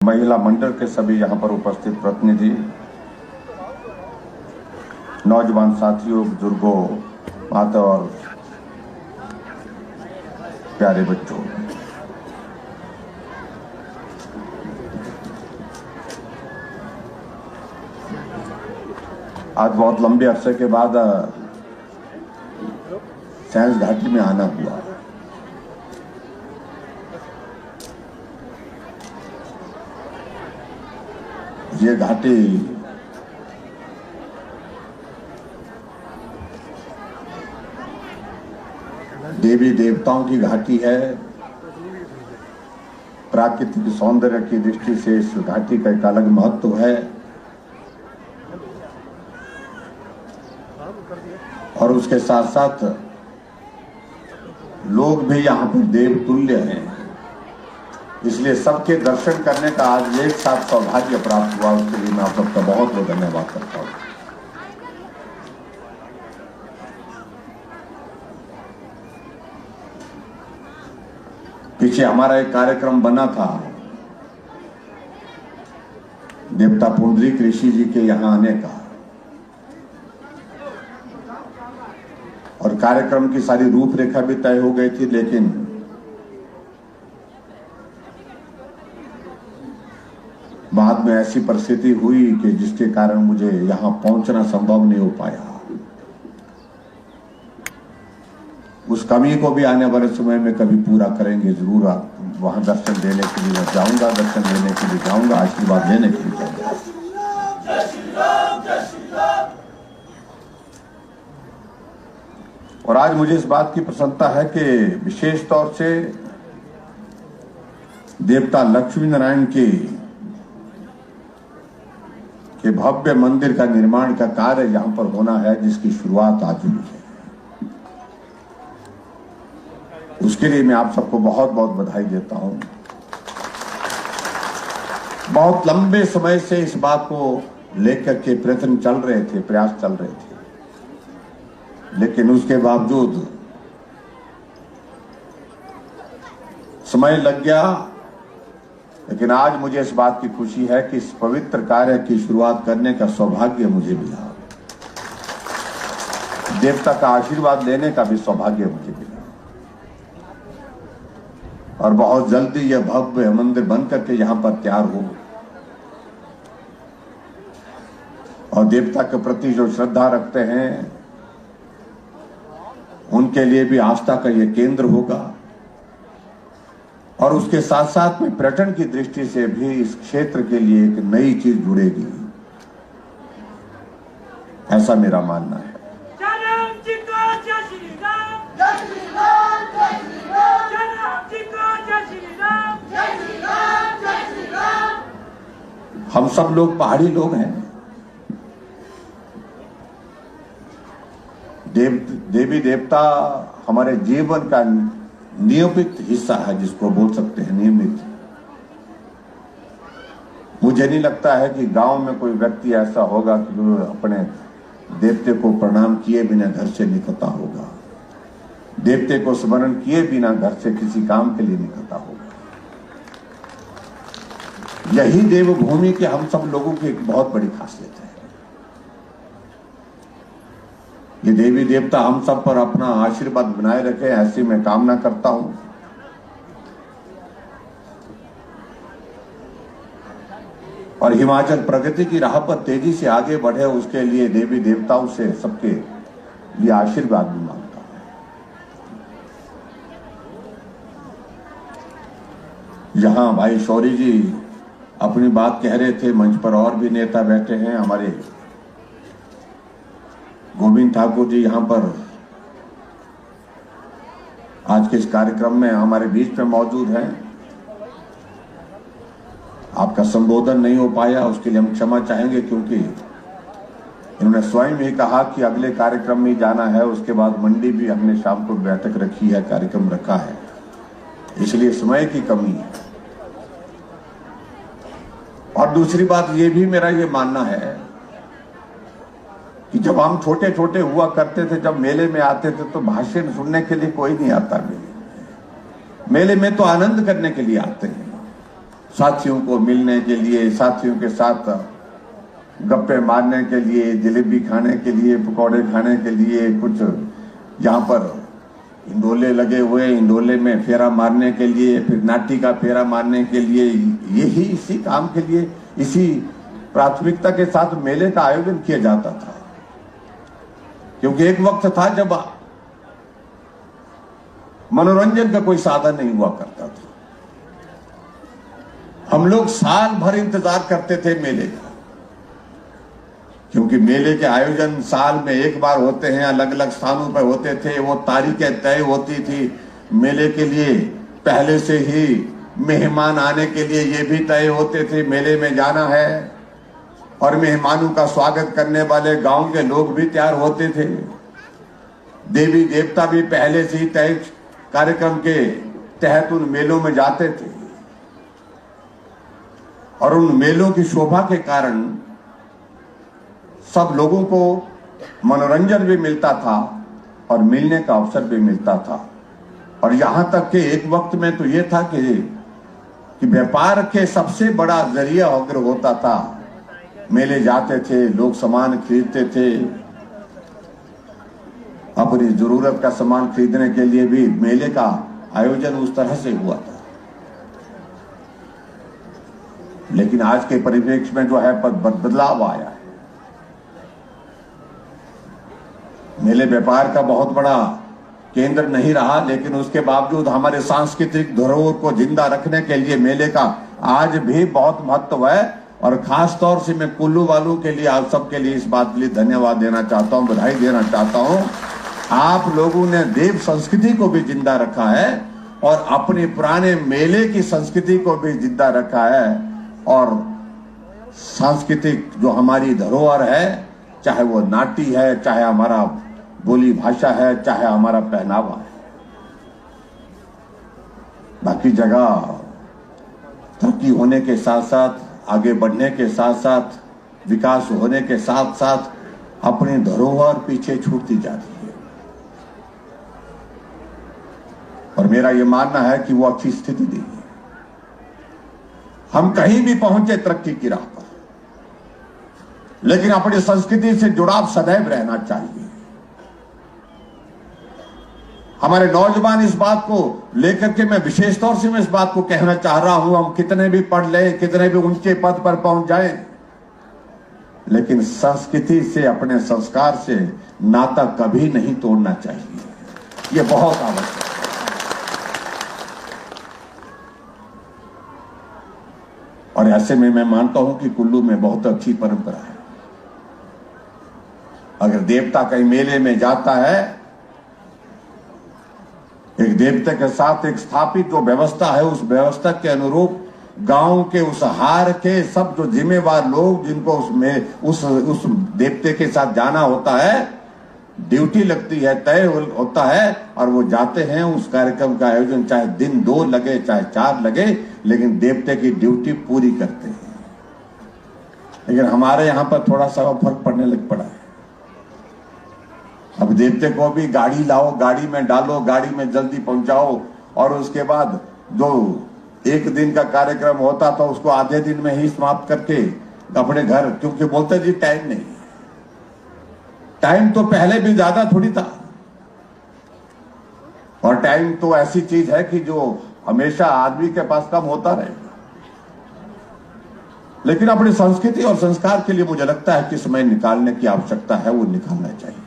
महिला मंडल के सभी यहाँ पर उपस्थित प्रतिनिधि, नौजवान साथियों, बुजुर्गों, माता और प्यारे बच्चों, आज बहुत लंबे अरसे के बाद सैंस घाटी में आना हुआ। ये घाटी देवी देवताओं की घाटी है। प्राकृतिक सौंदर्य की दृष्टि से इस घाटी का एक अलग महत्व है और उसके साथ साथ लोग भी यहाँ पर देवतुल्य हैं। इसलिए सबके दर्शन करने का आज एक साथ सौभाग्य प्राप्त हुआ। उसके लिए मैं आप सबका बहुत बहुत धन्यवाद करता हूँ। पीछे हमारा एक कार्यक्रम बना था देवता पुंडरीक ऋषि जी के यहाँ आने का, और कार्यक्रम की सारी रूपरेखा भी तय हो गई थी, लेकिन बाद में ऐसी परिस्थिति हुई कि जिसके कारण मुझे यहां पहुंचना संभव नहीं हो पाया। उस कमी को भी आने वाले समय में कभी पूरा करेंगे जरूर। वहां दर्शन देने के लिए मैं जाऊंगा, दर्शन देने के लिए जाऊंगा, आशीर्वाद लेने के लिए जाऊंगा। और आज मुझे इस बात की प्रसन्नता है कि विशेष तौर से देवता लक्ष्मी नारायण के भव्य मंदिर का निर्माण का कार्य यहां पर होना है, जिसकी शुरुआत आज हुई है। उसके लिए मैं आप सबको बहुत बहुत बधाई देता हूं। बहुत लंबे समय से इस बात को लेकर के प्रयत्न चल रहे थे, प्रयास चल रहे थे, लेकिन उसके बावजूद समय लग गया। लेकिन आज मुझे इस बात की खुशी है कि इस पवित्र कार्य की शुरुआत करने का सौभाग्य मुझे मिला, देवता का आशीर्वाद लेने का भी सौभाग्य मुझे मिला, और बहुत जल्दी यह भव्य मंदिर बनकर के यहां पर तैयार हो और देवता के प्रति जो श्रद्धा रखते हैं उनके लिए भी आस्था का यह केंद्र होगा। और उसके साथ साथ में पर्यटन की दृष्टि से भी इस क्षेत्र के लिए एक नई चीज जुड़ेगी, ऐसा मेरा मानना है। हम सब लोग पहाड़ी लोग हैं। देवी देवता हमारे जीवन का नियमित हिस्सा है, जिसको बोल सकते हैं नियमित। मुझे नहीं लगता है कि गांव में कोई व्यक्ति ऐसा होगा कि जो अपने देवते को प्रणाम किए बिना घर से निकलता होगा, देवते को स्मरण किए बिना घर से किसी काम के लिए निकलता होगा। यही देवभूमि के हम सब लोगों की एक बहुत बड़ी खासियत है। ये देवी देवता हम सब पर अपना आशीर्वाद बनाए रखे, ऐसी मैं कामना करता हूं। और हिमाचल प्रगति की राह पर तेजी से आगे बढ़े, उसके लिए देवी देवताओं से सबके लिए आशीर्वाद भी मांगता हूं। यहां भाई शौरी जी अपनी बात कह रहे थे, मंच पर और भी नेता बैठे हैं। हमारे गोविंद ठाकुर जी यहां पर आज के इस कार्यक्रम में हमारे बीच में मौजूद हैं। आपका संबोधन नहीं हो पाया, उसके लिए हम क्षमा चाहेंगे, क्योंकि इन्होंने स्वयं ही कहा कि अगले कार्यक्रम में जाना है। उसके बाद मंडी भी हमने शाम को बैठक रखी है, कार्यक्रम रखा है, इसलिए समय की कमी है। और दूसरी बात ये भी मेरा ये मानना है कि जब हम छोटे छोटे हुआ करते थे, जब मेले में आते थे, तो भाषण सुनने के लिए कोई नहीं आता। मेले में तो आनंद करने के लिए आते हैं। साथियों को मिलने के लिए, साथियों के साथ गप्पे मारने के लिए, जलेबी खाने के लिए, पकौड़े खाने के लिए, कुछ यहाँ पर इंडोले लगे हुए, इंडोले में फेरा मारने के लिए, फिर नाटी का फेरा मारने के लिए, यही इसी काम के लिए, इसी प्राथमिकता के साथ मेले का आयोजन किया जाता था। क्योंकि एक वक्त था जब मनोरंजन का कोई साधन नहीं हुआ करता था। हम लोग साल भर इंतजार करते थे मेले का, क्योंकि मेले के आयोजन साल में एक बार होते हैं, अलग अलग स्थानों पर होते थे। वो तारीखें तय होती थी मेले के लिए, पहले से ही मेहमान आने के लिए ये भी तय होते थे मेले में जाना है, और मेहमानों का स्वागत करने वाले गांव के लोग भी तैयार होते थे। देवी देवता भी पहले से ही तय कार्यक्रम के तहत उन मेलों में जाते थे, और उन मेलों की शोभा के कारण सब लोगों को मनोरंजन भी मिलता था और मिलने का अवसर भी मिलता था। और यहां तक कि एक वक्त में तो यह था कि व्यापार के सबसे बड़ा जरिया अगर होता था, मेले जाते थे, लोग सामान खरीदते थे, अपनी जरूरत का सामान खरीदने के लिए भी मेले का आयोजन उस तरह से हुआ था। लेकिन आज के परिप्रेक्ष्य में जो है बदलाव आया है। मेले व्यापार का बहुत बड़ा केंद्र नहीं रहा, लेकिन उसके बावजूद हमारे सांस्कृतिक धरोहर को जिंदा रखने के लिए मेले का आज भी बहुत महत्व है। और खास तौर से मैं कुल्लू वालों के लिए, आप सबके लिए इस बात के लिए धन्यवाद देना चाहता हूं, बधाई देना चाहता हूं। आप लोगों ने देव संस्कृति को भी जिंदा रखा है और अपने पुराने मेले की संस्कृति को भी जिंदा रखा है। और सांस्कृतिक जो हमारी धरोहर है, चाहे वो नाटी है, चाहे हमारा बोली भाषा है, चाहे हमारा पहनावा है, बाकी जगह तरक्की होने के साथ साथ, आगे बढ़ने के साथ साथ, विकास होने के साथ साथ अपनी धरोहर पीछे छूटती जाती है। और मेरा यह मानना है कि वो अच्छी स्थिति नहीं है। हम कहीं भी पहुंचे तरक्की की राह पर, लेकिन अपनी संस्कृति से जुड़ाव सदैव रहना चाहिए। हमारे नौजवान इस बात को लेकर के, मैं विशेष तौर से मैं इस बात को कहना चाह रहा हूं, हम कितने भी पढ़ लें, कितने भी ऊंचे पद पर पहुंच जाएं, लेकिन संस्कृति से, अपने संस्कार से नाता कभी नहीं तोड़ना चाहिए। यह बहुत आवश्यक है। और ऐसे में मैं मानता हूं कि कुल्लू में बहुत अच्छी परंपरा है। अगर देवता कहीं मेले में जाता है, एक देवता के साथ एक स्थापित जो व्यवस्था है, उस व्यवस्था के अनुरूप गांव के उस हार के सब जो जिम्मेवार लोग, जिनको उसमें उस देवते के साथ जाना होता है, ड्यूटी लगती है, तय होता है, और वो जाते हैं उस कार्यक्रम का आयोजन, चाहे दिन 2 लगे चाहे 4 लगे, लेकिन देवते की ड्यूटी पूरी करते हैं। लेकिन हमारे यहां पर थोड़ा सा फर्क पड़ने लग पड़ा है। अब देवते को भी गाड़ी लाओ, गाड़ी में डालो, गाड़ी में जल्दी पहुंचाओ, और उसके बाद जो 1 दिन का कार्यक्रम होता था उसको आधे दिन में ही समाप्त करके अपने घर, क्योंकि बोलते जी टाइम नहीं। टाइम तो पहले भी ज्यादा थोड़ी था, और टाइम तो ऐसी चीज है कि जो हमेशा आदमी के पास कम होता रहेगा। लेकिन अपनी संस्कृति और संस्कार के लिए मुझे लगता है कि समय निकालने की आवश्यकता है, वो निकालना चाहिए।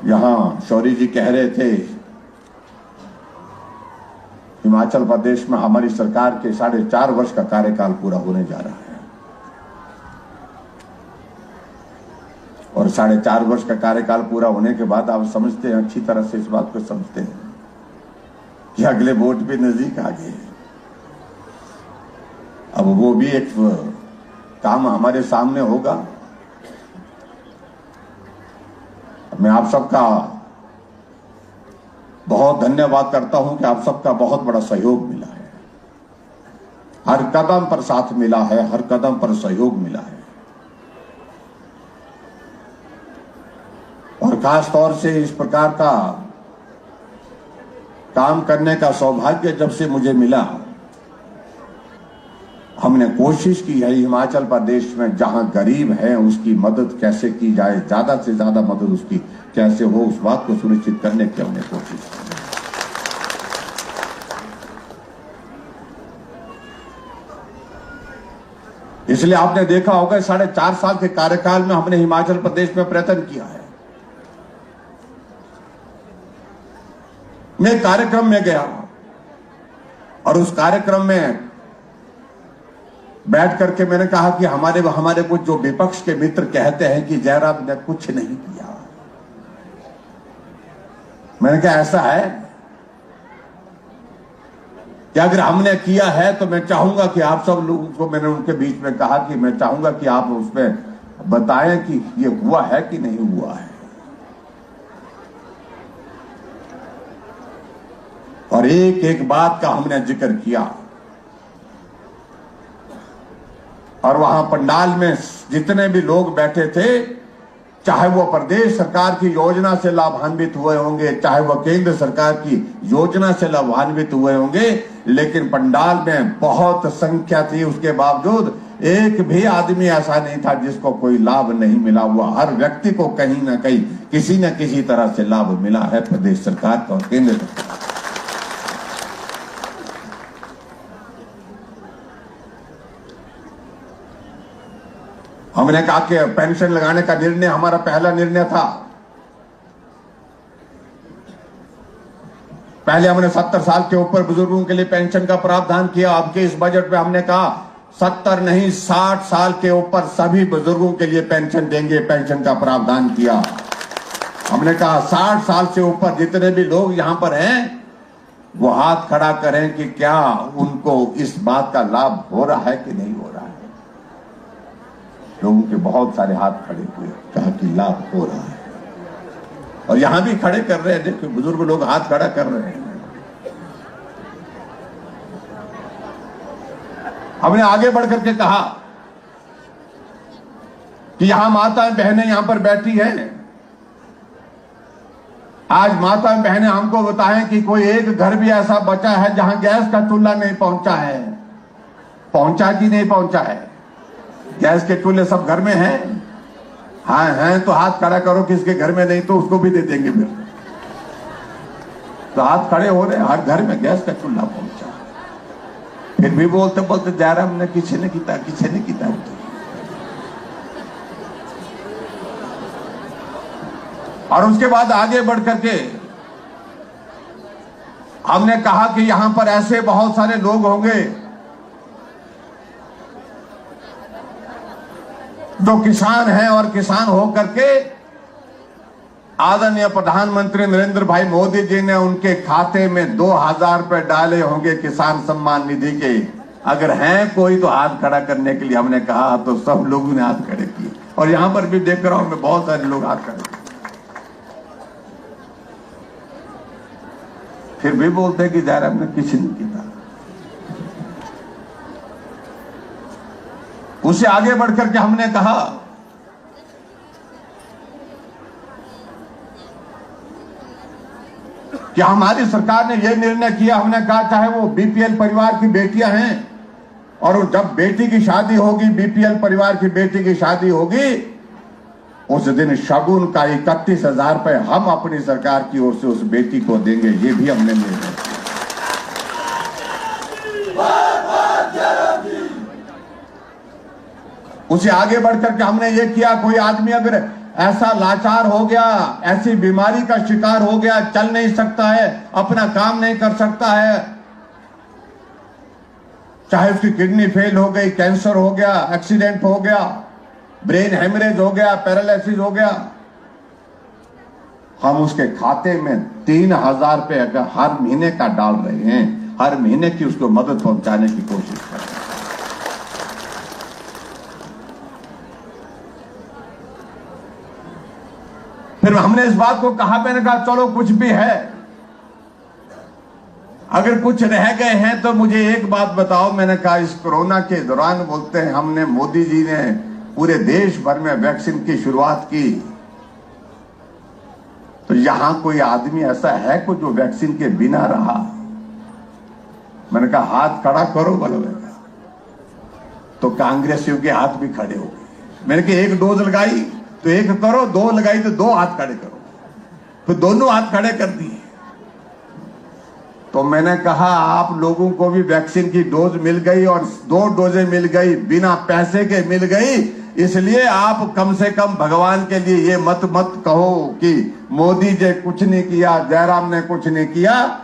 यहां शौरी जी कह रहे थे, हिमाचल प्रदेश में हमारी सरकार के 4.5 वर्ष का कार्यकाल पूरा होने जा रहा है, और 4.5 वर्ष का कार्यकाल पूरा होने के बाद आप समझते हैं, अच्छी तरह से इस बात को समझते हैं कि अगले वोट भी नजदीक आ गए। अब वो भी एक काम हमारे सामने होगा। मैं आप सबका बहुत धन्यवाद करता हूं कि आप सबका बहुत बड़ा सहयोग मिला है, हर कदम पर साथ मिला है, हर कदम पर सहयोग मिला है। और खास तौर से इस प्रकार का काम करने का सौभाग्य जब से मुझे मिला, हमने कोशिश की है हिमाचल प्रदेश में जहां गरीब है उसकी मदद कैसे की जाए, ज्यादा से ज्यादा मदद उसकी कैसे हो, उस बात को सुनिश्चित करने की हमने कोशिश की। इसलिए आपने देखा होगा 4.5 साल के कार्यकाल में हमने हिमाचल प्रदेश में प्रयत्न किया है। मैं कार्यक्रम में गया और उस कार्यक्रम में बैठ करके मैंने कहा कि हमारे कुछ जो विपक्ष के मित्र कहते हैं कि जयराम ने कुछ नहीं किया। मैंने कहा ऐसा है कि अगर हमने किया है तो मैं चाहूंगा कि आप सब लोगों को, मैंने उनके बीच में कहा कि मैं चाहूंगा कि आप उसमें बताएं कि ये हुआ है कि नहीं हुआ है। और एक एक बात का हमने जिक्र किया। और वहां पंडाल में जितने भी लोग बैठे थे, चाहे वो प्रदेश सरकार की योजना से लाभान्वित हुए होंगे, चाहे वो केंद्र सरकार की योजना से लाभान्वित हुए होंगे, लेकिन पंडाल में बहुत संख्या थी, उसके बावजूद एक भी आदमी ऐसा नहीं था जिसको कोई लाभ नहीं मिला हुआ। हर व्यक्ति को कहीं ना कहीं किसी न किसी तरह से लाभ मिला है प्रदेश सरकार का और केंद्र सरकार। हमने कहा कि पेंशन लगाने का निर्णय हमारा पहला निर्णय था। पहले हमने 70 साल के ऊपर बुजुर्गों के लिए पेंशन का प्रावधान किया। अब के इस बजट में हमने कहा 70 नहीं 60 साल के ऊपर सभी बुजुर्गों के लिए पेंशन देंगे, पेंशन का प्रावधान किया। हमने कहा 60 साल से ऊपर जितने भी लोग यहां पर हैं वो हाथ खड़ा करें कि क्या उनको इस बात का लाभ हो रहा है कि नहीं हो रहा है। लोगों के बहुत सारे हाथ खड़े हुए, कहा कि लाभ हो रहा है। और यहां भी खड़े कर रहे हैं, देखो बुजुर्ग लोग हाथ खड़ा कर रहे हैं। हमने आगे बढ़ करके कहा कि यहां माताएं बहनें यहां पर बैठी हैं। आज माताएं बहनें हमको बताएं कि कोई एक घर भी ऐसा बचा है जहां गैस का चूल्हा नहीं पहुंचा है। पहुंचा कि नहीं पहुंचा है? गैस के चूल्हे सब घर में हैं? हाँ हैं तो हाथ खड़ा करो, किसके घर में नहीं तो उसको भी दे देंगे। फिर तो हाथ खड़े हो रहे, हर घर में गैस का चूल्हा पहुंचा। फिर भी बोलते बोलते जयराम ने किसी ने किया। और उसके बाद आगे बढ़ करके हमने कहा कि यहां पर ऐसे बहुत सारे लोग होंगे जो किसान हैं और किसान हो करके आदरणीय प्रधानमंत्री नरेंद्र भाई मोदी जी ने उनके खाते में 2000 रुपए डाले होंगे किसान सम्मान निधि के। अगर हैं कोई तो हाथ खड़ा करने के लिए हमने कहा तो सब लोगों ने हाथ खड़े किए। और यहां पर भी देख रहा हूं मैं बहुत सारे लोग हाथ खड़े किए। फिर भी बोलते हैं कि जयराम ने किसी ने किया। उससे आगे बढ़कर के हमने कहा कि हमारी सरकार ने यह निर्णय किया, हमने कहा चाहे वो बीपीएल परिवार की बेटियां हैं और जब बेटी की शादी होगी, बीपीएल परिवार की बेटी की शादी होगी, उस दिन शगुन का 31,000 रुपए हम अपनी सरकार की ओर से उस बेटी को देंगे। ये भी हमने निर्णय किया। उसे आगे बढ़कर के हमने ये किया, कोई आदमी अगर ऐसा लाचार हो गया, ऐसी बीमारी का शिकार हो गया, चल नहीं सकता है, अपना काम नहीं कर सकता है, चाहे उसकी किडनी फेल हो गई, कैंसर हो गया, एक्सीडेंट हो गया, ब्रेन हेमरेज हो गया, पैरालिसिस हो गया, हम उसके खाते में 3,000 रुपए अगर हर महीने का डाल रहे हैं, हर महीने की उसको मदद पहुंचाने की कोशिश कर रहे हैं। फिर हमने इस बात को कहा, मैंने कहा चलो कुछ भी है, अगर कुछ रह गए हैं तो मुझे एक बात बताओ। मैंने कहा इस कोरोना के दौरान बोलते हैं हमने, मोदी जी ने पूरे देश भर में वैक्सीन की शुरुआत की, तो यहां कोई आदमी ऐसा है को जो वैक्सीन के बिना रहा? मैंने कहा हाथ खड़ा करो बोलो। तो कांग्रेसियों के हाथ भी खड़े हो गए। मैंने कहा एक डोज लगाई तो एक करो, दो लगाई तो दो हाथ खड़े करो। तो दोनों हाथ खड़े कर दिए। तो मैंने कहा आप लोगों को भी वैक्सीन की डोज मिल गई और 2 डोजें मिल गई, बिना पैसे के मिल गई। इसलिए आप कम से कम भगवान के लिए ये मत कहो कि मोदी जी कुछ नहीं किया, जयराम ने कुछ नहीं किया।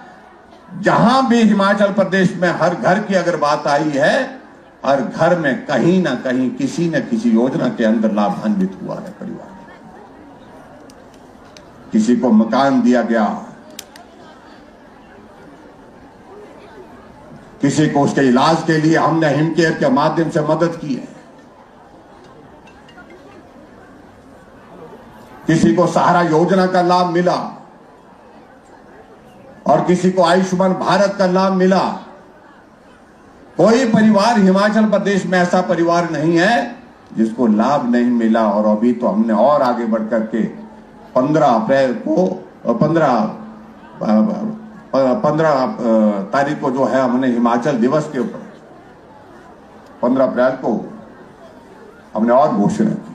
जहां भी हिमाचल प्रदेश में हर घर की अगर बात आई है, हर घर में कहीं ना कहीं किसी न किसी योजना के अंदर लाभान्वित हुआ है परिवार। किसी को मकान दिया गया, किसी को उसके इलाज के लिए हमने हिमकेयर के माध्यम से मदद की है, किसी को सहारा योजना का लाभ मिला और किसी को आयुष्मान भारत का लाभ मिला। कोई परिवार हिमाचल प्रदेश में ऐसा परिवार नहीं है जिसको लाभ नहीं मिला। और अभी तो हमने और आगे बढ़कर के 15 अप्रैल को 15 तारीख को जो है हमने हिमाचल दिवस के ऊपर 15 अप्रैल को हमने और घोषणा की।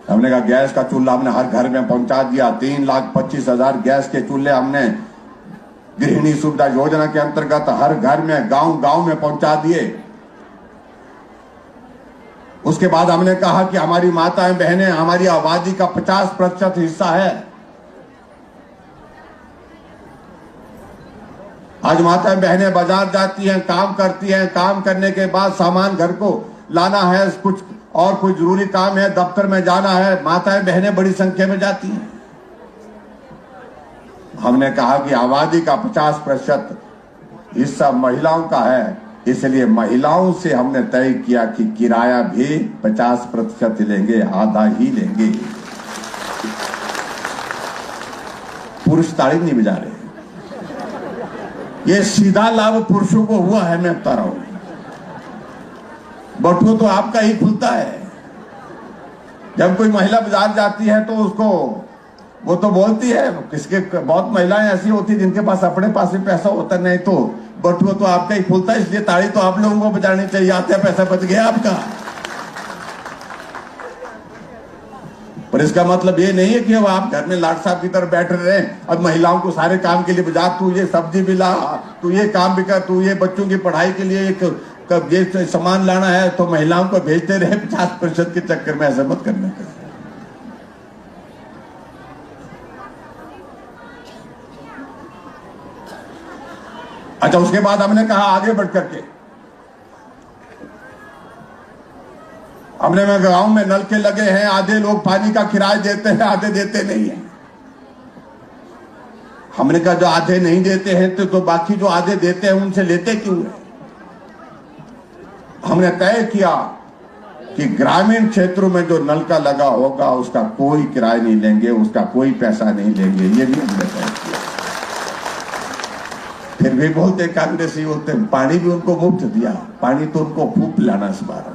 हमने कहा गैस का चूल्हा हमने हर घर में पहुंचा दिया। 3,25,000 गैस के चूल्हे हमने गृहिणी सुविधा योजना के अंतर्गत हर घर में गांव में पहुंचा दिए। उसके बाद हमने कहा कि हमारी माताएं बहनें हमारी आबादी का 50% हिस्सा है। आज माताएं बहनें बाजार जाती हैं, काम करती हैं, काम करने के बाद सामान घर को लाना है, कुछ और कोई जरूरी काम है, दफ्तर में जाना है, माताएं बहनें बड़ी संख्या में जाती हैं। हमने कहा कि आबादी का 50% हिस्सा महिलाओं का है, इसलिए महिलाओं से हमने तय किया कि किराया भी 50% लेंगे, आधा ही लेंगे। पुरुष ताड़ी नहीं बजा रहे। ये सीधा लाभ पुरुषों को हुआ है, मैं बता रहा हूं। बटुआ तो आपका ही खुलता है। जब कोई महिला बाजार जाती है तो उसको वो तो बोलती है, किसके बहुत महिलाएं ऐसी होती है जिनके पास अपने पास ही पैसा होता, नहीं तो बटुआ तो आपका ही खुलता है। इसलिए ताड़ी तो आप लोगों को बजानी चाहिए। आते पैसा बच गया आपका। पर इसका मतलब ये नहीं है कि अब आप घर में लाट साहब की तरफ बैठ रहे हैं। अब महिलाओं को सारे काम के लिए बजा, तू ये सब्जी भी ला, तू ये काम भी कर, तू ये बच्चों की पढ़ाई के लिए ये सामान लाना है, तो महिलाओं को भेजते रहे 50% के चक्कर में। ऐसा मत करने का। अच्छा, उसके बाद हमने कहा आगे बढ़ करके हमने गांव में नलके लगे हैं, आधे लोग पानी का किराया देते हैं, आधे देते नहीं है। हमने कहा जो आधे नहीं देते हैं तो बाकी जो आधे देते हैं उनसे लेते क्यों है? हमने तय किया कि ग्रामीण क्षेत्रों में जो नलका लगा होगा उसका कोई किराया नहीं लेंगे, उसका कोई पैसा नहीं लेंगे। ये भी हमने तय किया। फिर भी बोलते कांग्रेसी होते पानी भी उनको मुफ्त दिया। पानी तो उनको खूब पिलाना इस बार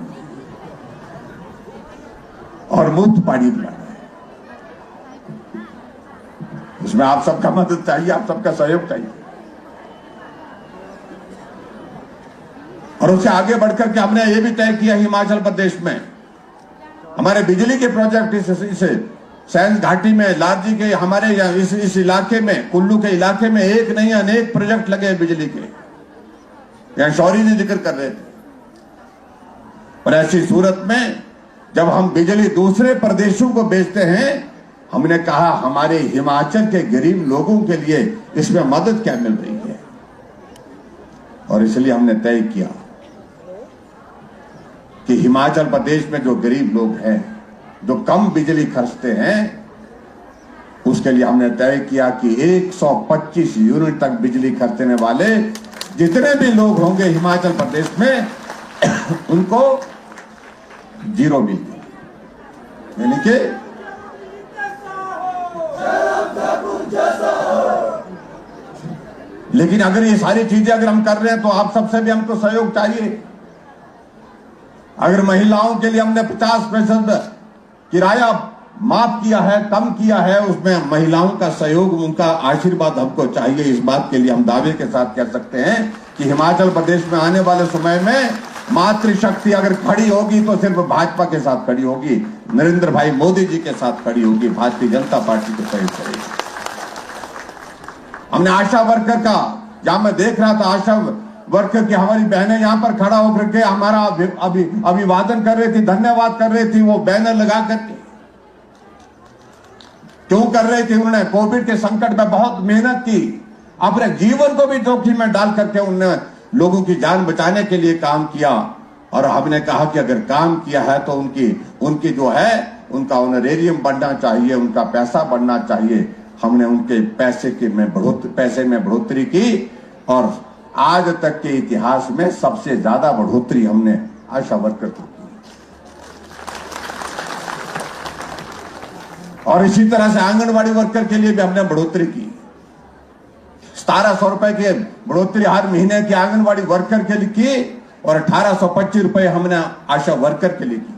और मुफ्त पानी पिलाना है। इसमें आप सबका मदद चाहिए, आप सबका सहयोग चाहिए। और उससे आगे बढ़कर के हमने ये भी तय किया हिमाचल प्रदेश में हमारे बिजली के प्रोजेक्ट इस सैंस घाटी में, लारजी के हमारे इस इलाके में, कुल्लू के इलाके में एक नहीं अनेक प्रोजेक्ट लगे बिजली के। यहां शौरी जी जिक्र कर रहे थे। पर ऐसी सूरत में जब हम बिजली दूसरे प्रदेशों को बेचते हैं, हमने कहा हमारे हिमाचल के गरीब लोगों के लिए इसमें मदद क्या मिल रही है। और इसलिए हमने तय किया कि हिमाचल प्रदेश में जो गरीब लोग हैं, जो कम बिजली खर्चते हैं, उसके लिए हमने तय किया कि 125 यूनिट तक बिजली खर्चने वाले जितने भी लोग होंगे हिमाचल प्रदेश में उनको 0 बिल, यानी कि लेकिन अगर ये सारी चीजें अगर हम कर रहे हैं तो आप सबसे भी हमको सहयोग चाहिए। अगर महिलाओं के लिए हमने 50% किराया माफ किया है, कम किया है, उसमें महिलाओं का सहयोग, उनका आशीर्वाद हमको चाहिए। इस बात के लिए हम दावे के साथ कह सकते हैं कि हिमाचल प्रदेश में आने वाले समय में मातृशक्ति अगर खड़ी होगी तो सिर्फ भाजपा के साथ खड़ी होगी, नरेंद्र भाई मोदी जी के साथ खड़ी होगी, भारतीय जनता पार्टी के सहयोग करेगी। हमने आशा वर्कर का, जहां मैं देख रहा था आशा वर्कर की हमारी बहनें यहां पर खड़ा होकर के हमारा अभिवादन कर रही थी, धन्यवाद कर रही थी, वो बैनर लगा करके। क्यों कर रही थी? उन्होंने कोविड के संकट में बहुत मेहनत की, अपने जीवन को भी जोखिम में डाल करके उन्होंने लोगों की जान बचाने के लिए काम किया। और हमने कहा कि अगर काम किया है तो उनकी जो है उनका ऑनरेरियम बढ़ना चाहिए, उनका पैसा बढ़ना चाहिए। हमने उनके पैसे में बढ़ोतरी की और आज तक के इतिहास में सबसे ज्यादा बढ़ोतरी हमने आशा वर्कर को की। और इसी तरह से आंगनवाड़ी वर्कर के लिए भी हमने बढ़ोतरी की। 1700 रुपए की बढ़ोतरी हर महीने की आंगनवाड़ी वर्कर के लिए की और 1825 रुपए हमने आशा वर्कर के लिए की।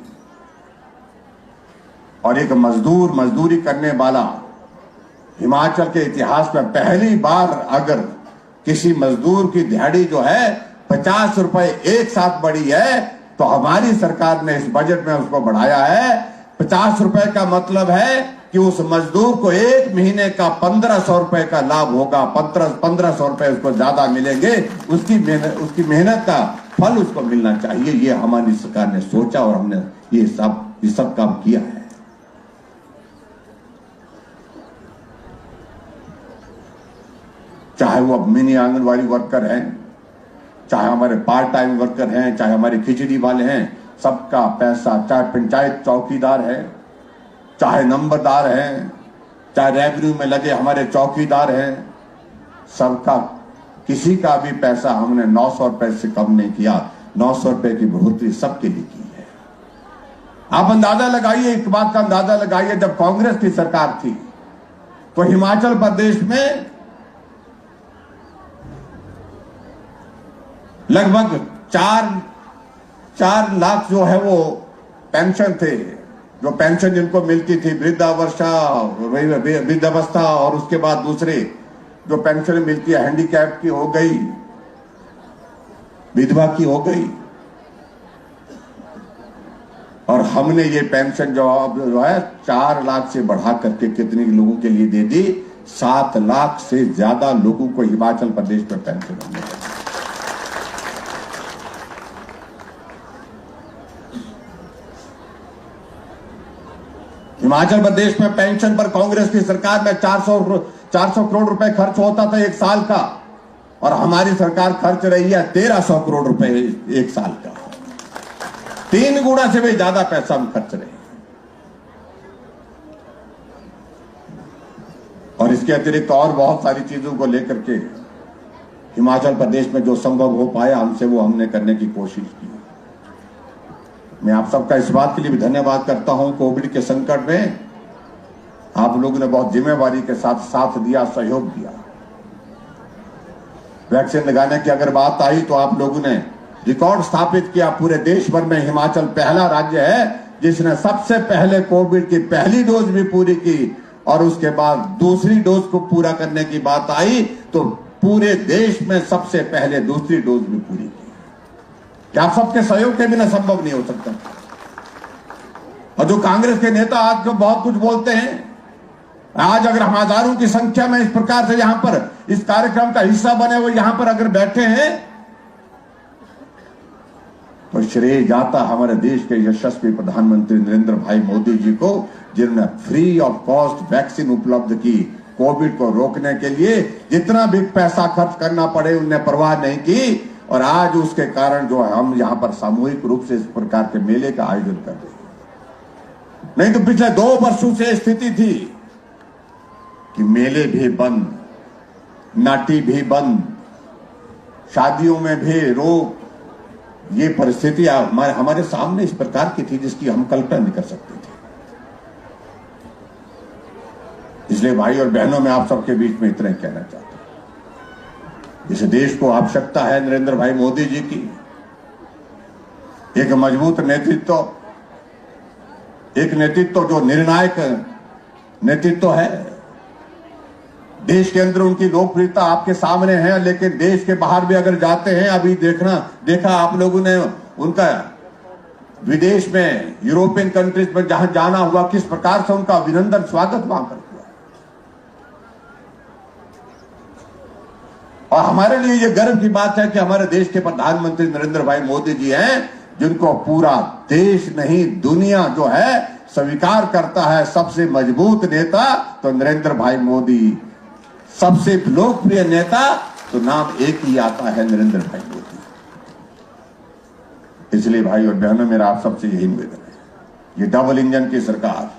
और एक मजदूरी करने वाला, हिमाचल के इतिहास में पहली बार अगर किसी मजदूर की दिहाड़ी जो है 50 रुपए एक साथ बढ़ी है तो हमारी सरकार ने इस बजट में उसको बढ़ाया है। 50 रुपए का मतलब है कि उस मजदूर को एक महीने का 1500 रुपए का लाभ होगा, 1500 रुपए उसको ज्यादा मिलेंगे, उसकी मेहनत का फल उसको मिलना चाहिए। ये हमारी सरकार ने सोचा और हमने ये सब काम किया है। चाहे वो मिनी आंगनवाड़ी वर्कर हैं, चाहे हमारे पार्ट टाइम वर्कर हैं, चाहे हमारे खिचड़ी वाले हैं, सबका पैसा, चाहे पंचायत चौकीदार है, चाहे नंबरदार हैं, चाहे रेवेन्यू में लगे हमारे चौकीदार हैं, सबका किसी का भी पैसा हमने 900 रुपए से कम नहीं किया। 900 रुपए की बढ़ोतरी सबके लिए की है। आप अंदाजा लगाइए, एक बात का अंदाजा लगाइए, जब कांग्रेस की सरकार थी तो हिमाचल प्रदेश में लगभग 4 लाख जो है वो पेंशन थे, जो पेंशन जिनको मिलती थी, वृद्धावस्था और उसके बाद दूसरे जो पेंशन मिलती है, हैंडीकैप की हो गई, विधवा की हो गई। और हमने ये पेंशन जो है 4 लाख से बढ़ा करके कितने लोगों के लिए दे दी? 7 लाख से ज्यादा लोगों को हिमाचल प्रदेश में पेंशन हमने दी। हिमाचल प्रदेश में पेंशन पर कांग्रेस की सरकार में 400 करोड़ रुपए खर्च होता था एक साल का, और हमारी सरकार खर्च रही है 1300 करोड़ रुपए एक साल का। 3 गुना से भी ज्यादा पैसा हम खर्च रहे हैं। और इसके अतिरिक्त और बहुत सारी चीजों को लेकर के हिमाचल प्रदेश में जो संभव हो पाया हमसे, वो हमने करने की कोशिश की। मैं आप सबका इस बात के लिए भी धन्यवाद करता हूं। कोविड के संकट में आप लोगों ने बहुत जिम्मेवारी के साथ दिया, सहयोग दिया। वैक्सीन लगाने की अगर बात आई तो आप लोगों ने रिकॉर्ड स्थापित किया। पूरे देश भर में हिमाचल पहला राज्य है जिसने सबसे पहले कोविड की पहली डोज भी पूरी की, और उसके बाद दूसरी डोज को पूरा करने की बात आई तो पूरे देश में सबसे पहले दूसरी डोज भी पूरी की। क्या आप सबके सहयोग के बिना संभव नहीं हो सकता। और जो कांग्रेस के नेता आज जो बहुत कुछ बोलते हैं, आज अगर हम हजारों की संख्या में इस प्रकार से यहां पर इस कार्यक्रम का हिस्सा बने हुए यहां पर अगर बैठे हैं तो श्रेय जाता हमारे देश के यशस्वी प्रधानमंत्री नरेंद्र भाई मोदी जी को, जिन्होंने फ्री ऑफ कॉस्ट वैक्सीन उपलब्ध की। कोविड को रोकने के लिए जितना भी पैसा खर्च करना पड़े उन्होंने परवाह नहीं की, और आज उसके कारण जो है हम यहां पर सामूहिक रूप से इस प्रकार के मेले का आयोजन कर रहे हैं। नहीं तो पिछले 2 वर्षों से स्थिति थी कि मेले भी बंद, नाटी भी बंद, शादियों में भी रोक। ये परिस्थिति हमारे सामने इस प्रकार की थी जिसकी हम कल्पना नहीं कर सकते थे। इसलिए भाई और बहनों, मैं आप सबके बीच में इतना ही कहना चाहता हूं, इस देश को आवश्यकता है नरेंद्र भाई मोदी जी की, एक मजबूत नेतृत्व, एक नेतृत्व जो निर्णायक नेतृत्व है। देश के अंदर उनकी लोकप्रियता आपके सामने है, लेकिन देश के बाहर भी अगर जाते हैं, अभी देखा आप लोगों ने उनका विदेश में यूरोपियन कंट्रीज में जहां जाना हुआ, किस प्रकार से उनका अभिनंदन स्वागत वहां पर हुआ। और हमारे लिए ये गर्व की बात है कि हमारे देश के प्रधानमंत्री नरेंद्र भाई मोदी जी हैं, जिनको पूरा देश नहीं दुनिया जो है स्वीकार करता है सबसे मजबूत नेता तो नरेंद्र भाई मोदी, सबसे लोकप्रिय नेता तो नाम एक ही आता है, नरेंद्र भाई मोदी। इसलिए भाई और बहनों, मेरा आप सबसे यही निवेदन है, ये डबल इंजन की सरकार,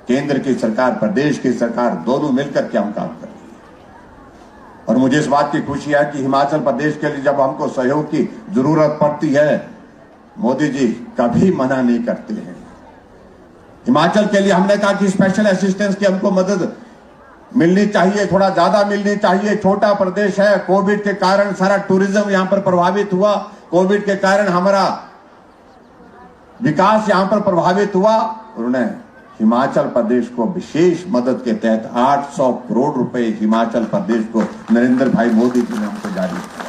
केंद्र की सरकार, प्रदेश की सरकार, दोनों मिलकर के हम काम कर रही है। और मुझे इस बात की खुशी है कि हिमाचल प्रदेश के लिए जब हमको सहयोग की जरूरत पड़ती है, मोदी जी कभी मना नहीं करते हैं। हिमाचल के लिए हमने कहा कि स्पेशल असिस्टेंस की हमको मदद मिलनी चाहिए, थोड़ा ज्यादा मिलनी चाहिए। छोटा प्रदेश है, कोविड के कारण सारा टूरिज्म यहां पर प्रभावित हुआ, कोविड के कारण हमारा विकास यहां पर प्रभावित हुआ। उन्होंने हिमाचल प्रदेश को विशेष मदद के तहत 800 करोड़ रुपए हिमाचल प्रदेश को नरेंद्र भाई मोदी जी ने हमको जारी किया।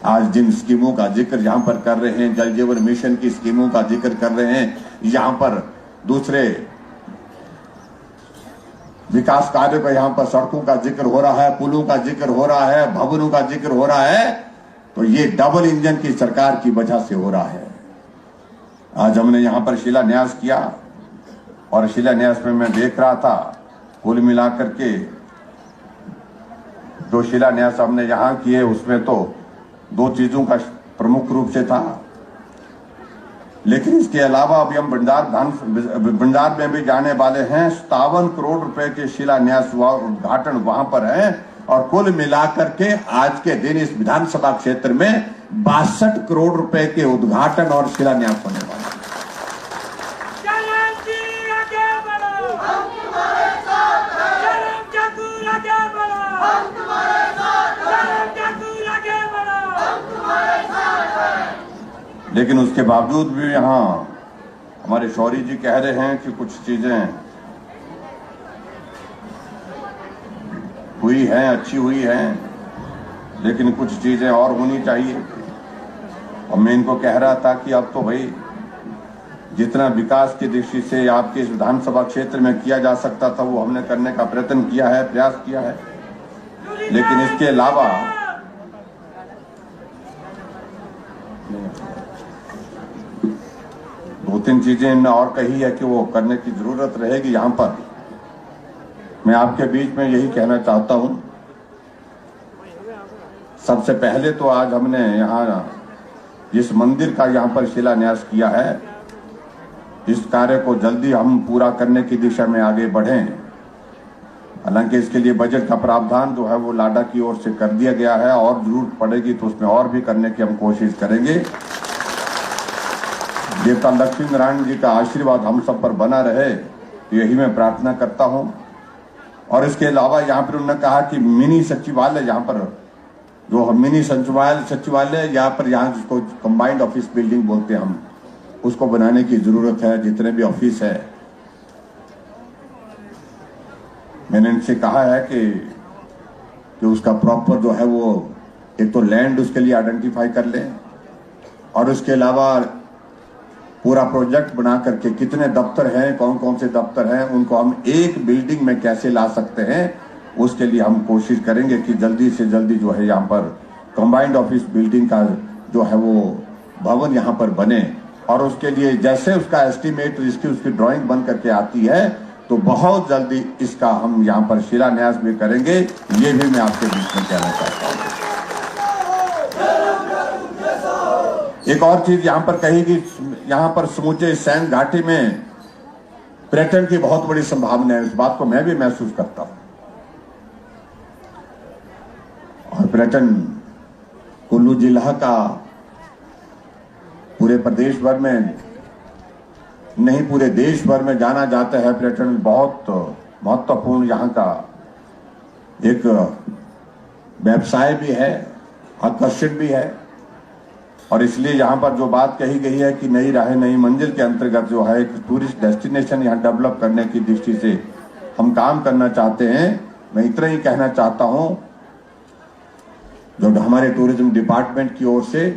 आज जिन स्कीमों का जिक्र यहां पर कर रहे हैं, जल जीवन मिशन की स्कीमों का जिक्र कर रहे हैं, यहां पर दूसरे विकास कार्यों का, यहां पर सड़कों का जिक्र हो रहा है, पुलों का जिक्र हो रहा है, भवनों का जिक्र हो रहा है, तो ये डबल इंजन की सरकार की वजह से हो रहा है। आज हमने यहां पर शिलान्यास किया और शिलान्यास में मैं देख रहा था, कुल मिलाकर के जो शिलान्यास हमने यहां किए उसमें तो 2 चीजों का प्रमुख रूप से था, लेकिन इसके अलावा अभी हम भंडार में भी जाने वाले हैं। 57 करोड़ रुपए के शिलान्यास हुआ, उद्घाटन वहां पर है, और कुल मिलाकर के आज के दिन इस विधानसभा क्षेत्र में 62 करोड़ रुपए के उद्घाटन और शिलान्यास होने वाले हैं। लेकिन उसके बावजूद भी यहाँ हमारे शौरी जी कह रहे हैं कि कुछ चीजें हुई हैं, अच्छी हुई हैं, लेकिन कुछ चीजें और होनी चाहिए। और मैं इनको कह रहा था कि अब तो भाई जितना विकास की दृष्टि से आपके इस विधानसभा क्षेत्र में किया जा सकता था वो हमने करने का प्रयत्न किया है, प्रयास किया है। लेकिन इसके अलावा दो तीन चीजें इनने और कही है कि वो करने की जरूरत रहेगी। यहां पर मैं आपके बीच में यही कहना चाहता हूं, सबसे पहले तो आज हमने यहां जिस मंदिर का यहां पर शिलान्यास किया है, इस कार्य को जल्दी हम पूरा करने की दिशा में आगे बढ़ें। हालांकि इसके लिए बजट का प्रावधान जो है वो लाडा की ओर से कर दिया गया है, और जरूरत पड़ेगी तो उसमें और भी करने की हम कोशिश करेंगे। देवता लक्ष्मी नारायण जी का आशीर्वाद हम सब पर बना रहे, तो यही मैं प्रार्थना करता हूं। और इसके अलावा यहाँ पर उन्होंने कहा कि मिनी सचिवालय, यहाँ पर जो मिनी सचिवालय यहाँ पर, यहाँ जिसको कंबाइंड ऑफिस बिल्डिंग बोलते हैं हम, उसको बनाने की जरूरत है। जितने भी ऑफिस है, मैंने इनसे कहा है कि उसका प्रॉपर जो है वो एक तो लैंड उसके लिए आइडेंटिफाई कर लें, और उसके अलावा पूरा प्रोजेक्ट बना करके कितने दफ्तर हैं, कौन कौन से दफ्तर हैं, उनको हम एक बिल्डिंग में कैसे ला सकते हैं, उसके लिए हम कोशिश करेंगे कि जल्दी से जल्दी जो है यहाँ पर कंबाइंड ऑफिस बिल्डिंग का जो है वो भवन यहाँ पर बने। और उसके लिए जैसे उसका एस्टिमेट, उसकी ड्राइंग बन करके आती है, तो बहुत जल्दी इसका हम यहाँ पर शिलान्यास भी करेंगे। ये भी मैं आपके बीच में कहना चाहता हूँ। एक और चीज यहाँ पर कही कि यहाँ पर समूचे सैन घाटी में पर्यटन की बहुत बड़ी संभावना है। इस बात को मैं भी महसूस करता हूं, और पर्यटन कुल्लू जिला का पूरे प्रदेश भर में नहीं, पूरे देश भर में जाना जाता है। पर्यटन बहुत महत्वपूर्ण यहाँ का एक व्यवसाय भी है, आकर्षण भी है। और इसलिए यहाँ पर जो बात कही गई है कि नई राहें नई मंजिल के अंतर्गत जो है एक टूरिस्ट डेस्टिनेशन यहाँ डेवलप करने की दृष्टि से हम काम करना चाहते हैं। मैं इतना ही कहना चाहता हूँ, जो हमारे टूरिज्म डिपार्टमेंट की ओर से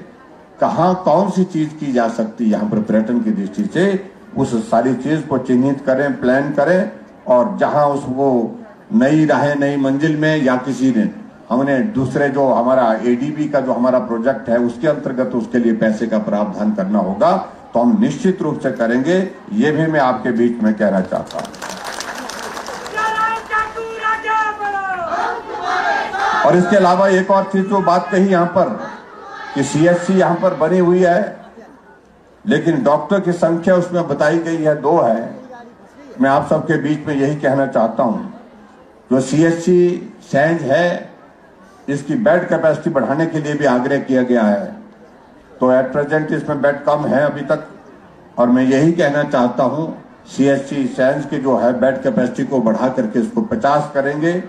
कहाँ कौन सी चीज की जा सकती है यहाँ पर पर्यटन की दृष्टि से, उस सारी चीज को चिन्हित करें, प्लान करें, और जहां उसको नई राहें नई मंजिल में या किसी ने हमने दूसरे जो हमारा एडीबी का जो हमारा प्रोजेक्ट है उसके अंतर्गत उसके लिए पैसे का प्रावधान करना होगा तो हम निश्चित रूप से करेंगे। ये भी मैं आपके बीच में कहना चाहता हूं। और इसके अलावा एक और चीज जो बात कही यहाँ पर कि सीएचसी यहाँ पर बनी हुई है, लेकिन डॉक्टर की संख्या उसमें बताई गई है 2 है। मैं आप सबके बीच में यही कहना चाहता हूं, जो सीएचसी सैंज है इसकी बेड कैपेसिटी बढ़ाने के लिए भी आग्रह किया गया है, तो एट प्रेजेंट इसमें बेड कम है अभी तक, और मैं यही कहना चाहता हूं सीएचसी सैंज की जो है बेड कैपेसिटी को बढ़ा करके इसको 50 करेंगे,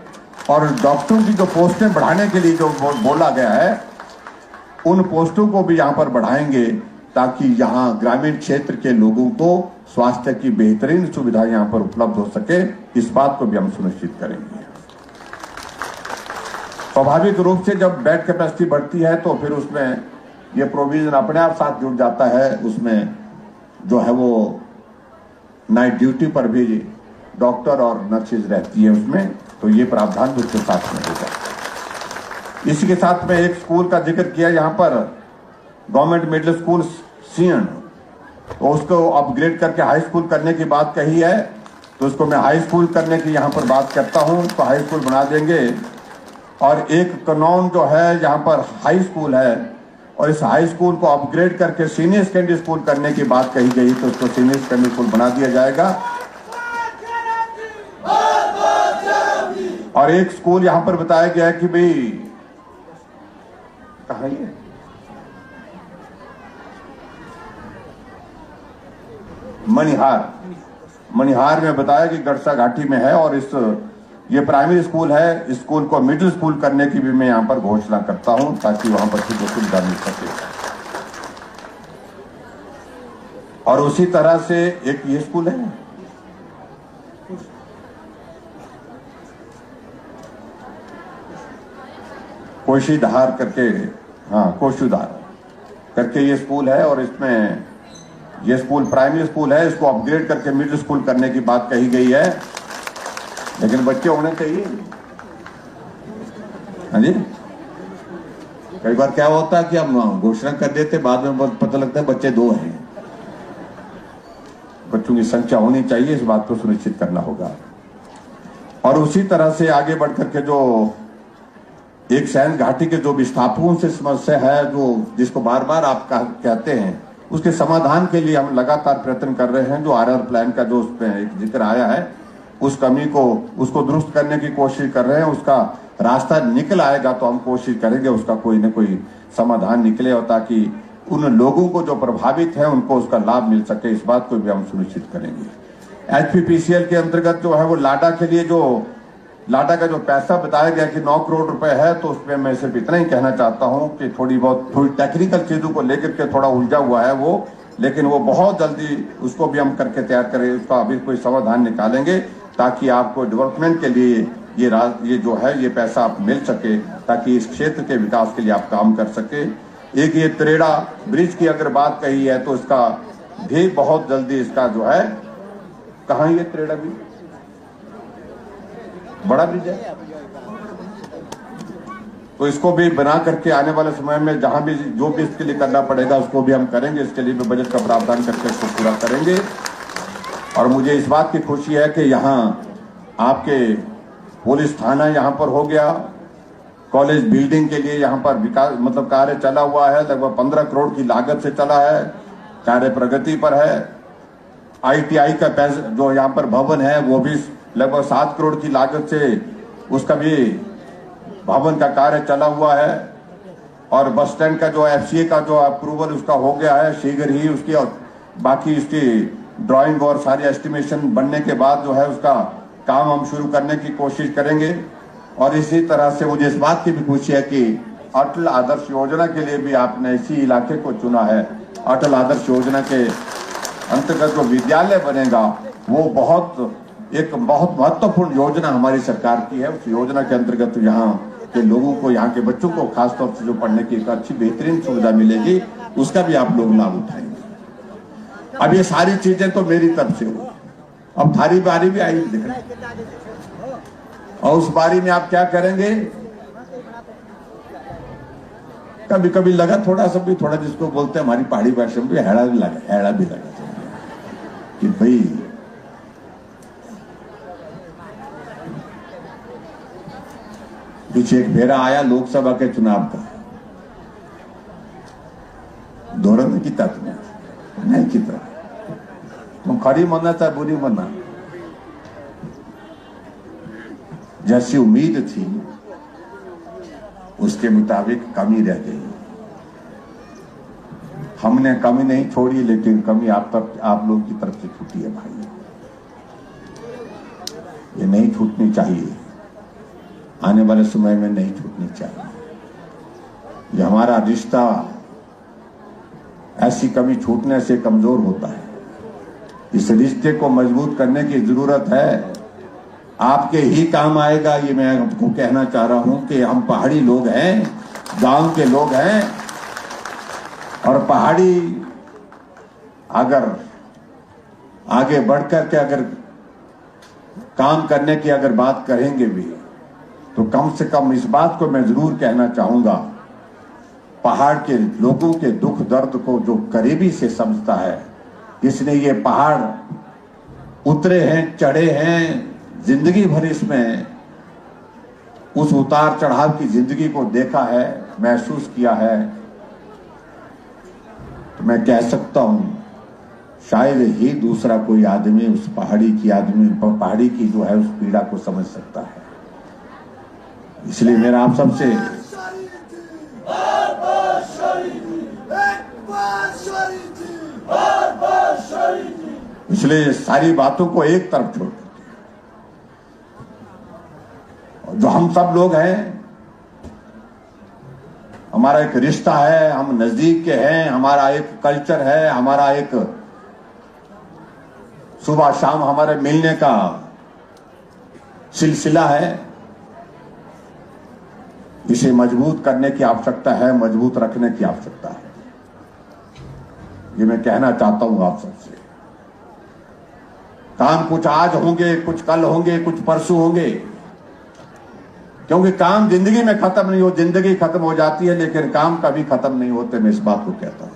और डॉक्टरों की जो पोस्टें बढ़ाने के लिए जो बोला गया है उन पोस्टों को भी यहाँ पर बढ़ाएंगे ताकि यहाँ ग्रामीण क्षेत्र के लोगों को स्वास्थ्य की बेहतरीन सुविधा यहाँ पर उपलब्ध हो सके, इस बात को भी हम सुनिश्चित करेंगे। स्वाभाविक रूप से जब बेड कैपेसिटी बढ़ती है तो फिर उसमें ये प्रोविजन अपने आप साथ जुड़ जाता है, उसमें जो है वो नाइट ड्यूटी पर भी डॉक्टर और नर्सेज रहती है उसमें, तो ये प्रावधान भी उसके साथ में होगा। इसी के साथ में एक स्कूल का जिक्र किया यहाँ पर, गवर्नमेंट मिडिल स्कूल सीएन, तो उसको अपग्रेड करके हाई स्कूल करने की बात कही है, तो उसको मैं हाई स्कूल करने की यहाँ पर बात करता हूँ, तो हाई स्कूल बना देंगे। और एक कनौन जो है यहाँ पर हाई स्कूल है, और इस हाई स्कूल को अपग्रेड करके सीनियर सेकेंडरी स्कूल करने की बात कही गई, तो उसको सीनियर सेकेंडरी स्कूल बना दिया जाएगा। और एक स्कूल यहाँ पर बताया गया है कि भाई कहाँ है, मणिहार में बताया कि गड़सा घाटी में है, और ये प्राइमरी स्कूल है, इस स्कूल को मिडिल स्कूल करने की भी मैं यहाँ पर घोषणा करता हूं ताकि वहां बच्चों को सुविधा मिल सके। और उसी तरह से एक ये स्कूल है कोशीधार करके, हाँ कोशीधार करके ये स्कूल है, और इसमें ये स्कूल प्राइमरी स्कूल है, इसको अपग्रेड करके मिडिल स्कूल करने की बात कही गई है, लेकिन बच्चे होने चाहिए। हाँ जी, कई बार क्या होता है कि हम घोषणा कर देते, बाद में पता लगता है बच्चे 2 हैं। बच्चों की संख्या होनी चाहिए, इस बात को सुनिश्चित करना होगा। और उसी तरह से आगे बढ़कर के जो एक सैंज घाटी के जो विस्थापकों से समस्या है, जो जिसको बार बार आप कहते हैं, उसके समाधान के लिए हम लगातार प्रयत्न कर रहे हैं। जो आरआर प्लान का जो उसमें एक जिक्र आया है, उस कमी को उसको दुरुस्त करने की कोशिश कर रहे हैं। उसका रास्ता निकल आएगा तो हम कोशिश करेंगे उसका कोई न कोई समाधान निकले, और ताकि उन लोगों को जो प्रभावित है उनको उसका लाभ मिल सके, इस बात को भी हम सुनिश्चित करेंगे। एचपीपीसीएल के अंतर्गत जो है वो लाडा के लिए जो लाडा का जो पैसा बताया गया कि 9 करोड़ रुपए है, तो उसमें मैं सिर्फ इतना ही कहना चाहता हूं कि थोड़ी टेक्निकल चीजों को लेकर के थोड़ा उलझा हुआ है वो, लेकिन वो बहुत जल्दी उसको भी हम करके तैयार करें, उसका अभी कोई समाधान निकालेंगे ताकि आपको डेवलपमेंट के लिए ये जो है ये पैसा आप मिल सके, ताकि इस क्षेत्र के विकास के लिए आप काम कर सके। एक ये त्रेड़ा ब्रिज की अगर बात कही है तो इसका भी बहुत जल्दी इसका जो है, कहाँ ये त्रेड़ा ब्रिज, बड़ा ब्रिज है, तो इसको भी बना करके आने वाले समय में जहां भी जो भी इसके लिए करना पड़ेगा उसको भी हम करेंगे। इसके लिए भी बजट का प्रावधान करके इसको पूरा करेंगे। और मुझे इस बात की खुशी है कि यहाँ आपके पुलिस थाना यहाँ पर हो गया, कॉलेज बिल्डिंग के लिए यहाँ पर विकास मतलब कार्य चला हुआ है, लगभग 15 करोड़ की लागत से चला है, कार्य प्रगति पर है। आईटीआई का पैसा जो यहाँ पर भवन है वो भी लगभग 7 करोड़ की लागत से उसका भी भवन का कार्य चला हुआ है। और बस स्टैंड का जो एफसीए का जो अप्रूवल उसका हो गया है शीघ्र ही उसकी, और बाकी उसकी ड्राइंग और सारी एस्टिमेशन बनने के बाद जो है उसका काम हम शुरू करने की कोशिश करेंगे। और इसी तरह से मुझे इस बात की भी खुशी है कि अटल आदर्श योजना के लिए भी आपने इसी इलाके को चुना है। अटल आदर्श योजना के अंतर्गत जो विद्यालय बनेगा वो एक बहुत महत्वपूर्ण योजना हमारी सरकार की है। उस योजना के अंतर्गत यहाँ के लोगों को, यहाँ के बच्चों को खासतौर से जो पढ़ने की एक अच्छी बेहतरीन सुविधा मिलेगी, उसका भी आप लोग लाभ उठाएंगे। अब ये सारी चीजें तो मेरी तरफ से हुई, अब थारी बारी भी आई दिख रही, और उस बारी में आप क्या करेंगे? कभी कभी लगा थोड़ा जिसको बोलते हैं हमारी पहाड़ी भाषा में हैड़ा भी लगा कि भाई पीछे एक फेरा आया लोकसभा के चुनाव का, धोरण की तत्व नहीं की तरह तुम खरी मानना चाहे बुरी मानना, जैसी उम्मीद थी उसके मुताबिक कमी रह गई। हमने कमी नहीं छोड़ी, लेकिन कमी आप लोगों की तरफ से छूटी है भाई। ये नहीं छूटनी चाहिए, आने वाले समय में नहीं छूटनी चाहिए। ये हमारा रिश्ता ऐसी कमी छूटने से कमजोर होता है। इस रिश्ते को मजबूत करने की जरूरत है। आपके ही काम आएगा, ये मैं आपको कहना चाह रहा हूं कि हम पहाड़ी लोग हैं, गांव के लोग हैं, और पहाड़ी अगर आगे बढ़कर के अगर काम करने की अगर बात करेंगे भी, तो कम से कम इस बात को मैं जरूर कहना चाहूंगा, पहाड़ के लोगों के दुख दर्द को जो करीबी से समझता है, जिसने ये पहाड़ उतरे हैं, चढ़े हैं, जिंदगी भर इसमें उस उतार चढ़ाव की जिंदगी को देखा है, महसूस किया है, तो मैं कह सकता हूं शायद ही दूसरा कोई आदमी उस पहाड़ी की जो है उस पीड़ा को समझ सकता है। इसलिए मेरा आप सबसे इसलिए सारी बातों को एक तरफ छोड़, जो हम सब लोग हैं, हमारा एक रिश्ता है, हम नजदीक के हैं, हमारा एक कल्चर है, हमारा एक सुबह शाम हमारे मिलने का सिलसिला है। इसे मजबूत करने की आवश्यकता है, मजबूत रखने की आवश्यकता है। ये मैं कहना चाहता हूं आप सबसे। काम कुछ आज होंगे, कुछ कल होंगे, कुछ परसों होंगे, क्योंकि काम जिंदगी में खत्म नहीं हो, जिंदगी खत्म हो जाती है लेकिन काम कभी खत्म नहीं होते। मैं इस बात को कहता हूं।